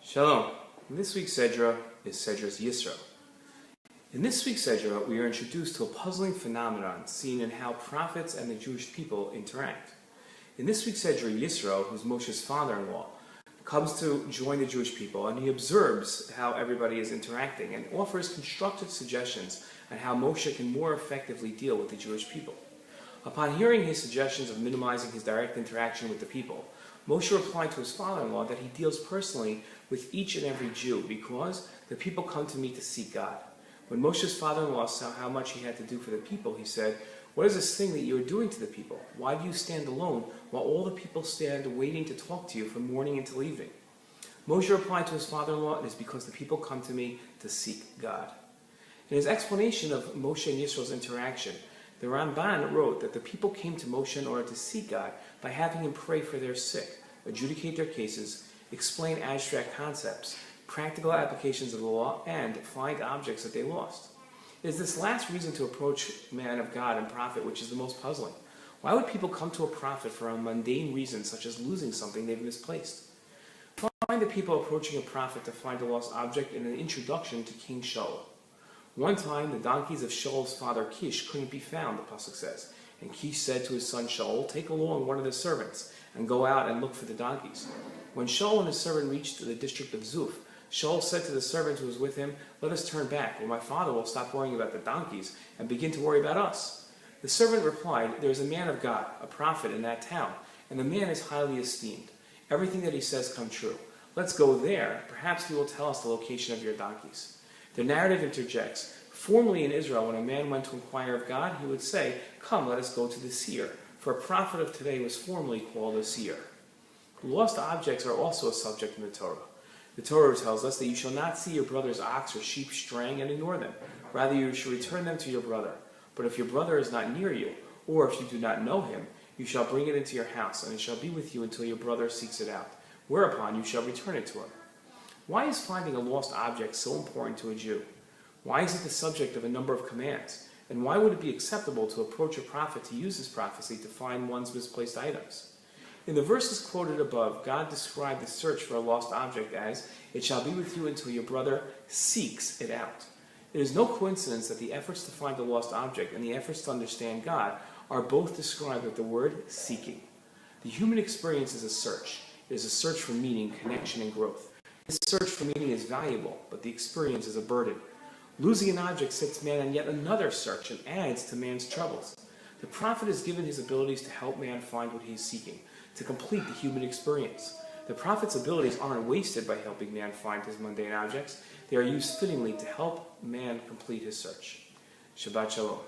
Shalom. This week's Sedra is Sedrat Yisro. In this week's Sedra, we are introduced to a puzzling phenomenon seen in how prophets and the Jewish people interact. In this week's Sedra, Yisro, who's Moshe's father-in-law, comes to join the Jewish people, and he observes how everybody is interacting and offers constructive suggestions on how Moshe can more effectively deal with the Jewish people. Upon hearing his suggestions of minimizing his direct interaction with the people, Moshe replied to his father-in-law that he deals personally with each and every Jew because the people come to me to seek God. When Moshe's father-in-law saw how much he had to do for the people, he said, "What is this thing that you are doing to the people? Why do you stand alone while all the people stand waiting to talk to you from morning until evening?" Moshe replied to his father-in-law, "It is because the people come to me to seek God." In his explanation of Moshe and Yisro's interaction, the Ramban wrote that the people came to Moshe in order to seek God by having him pray for their sick, adjudicate their cases, explain abstract concepts, practical applications of the law, and find objects that they lost. It is this last reason to approach man of God and prophet which is the most puzzling. Why would people come to a prophet for a mundane reason such as losing something they've misplaced? Find the people approaching a prophet to find a lost object in an introduction to King Shaul. One time, the donkeys of Shaul's father Kish couldn't be found, the pasuk says, and Kish said to his son Shaul, "Take along one of the servants and go out and look for the donkeys." When Shaul and his servant reached the district of Zuf, Shaul said to the servant who was with him, "Let us turn back, or my father will stop worrying about the donkeys and begin to worry about us." The servant replied, "There is a man of God, a prophet in that town, and the man is highly esteemed. Everything that he says comes true. Let's go there. Perhaps he will tell us the location of your donkeys." The narrative interjects, formerly in Israel, when a man went to inquire of God, he would say, "Come, let us go to the seer," for a prophet of today was formerly called a seer. Lost objects are also a subject in the Torah. The Torah tells us that you shall not see your brother's ox or sheep straying and ignore them. Rather, you shall return them to your brother. But if your brother is not near you, or if you do not know him, you shall bring it into your house, and it shall be with you until your brother seeks it out. Whereupon you shall return it to him. Why is finding a lost object so important to a Jew? Why is it the subject of a number of commands? And why would it be acceptable to approach a prophet to use his prophecy to find one's misplaced items? In the verses quoted above, God described the search for a lost object as, "It shall be with you until your brother seeks it out." It is no coincidence that the efforts to find a lost object and the efforts to understand God are both described with the word seeking. The human experience is a search. It is a search for meaning, connection, and growth. This search for meaning is valuable, but the experience is a burden. Losing an object sets man on yet another search and adds to man's troubles. The prophet is given his abilities to help man find what he is seeking, to complete the human experience. The prophet's abilities aren't wasted by helping man find his mundane objects. They are used fittingly to help man complete his search. Shabbat Shalom.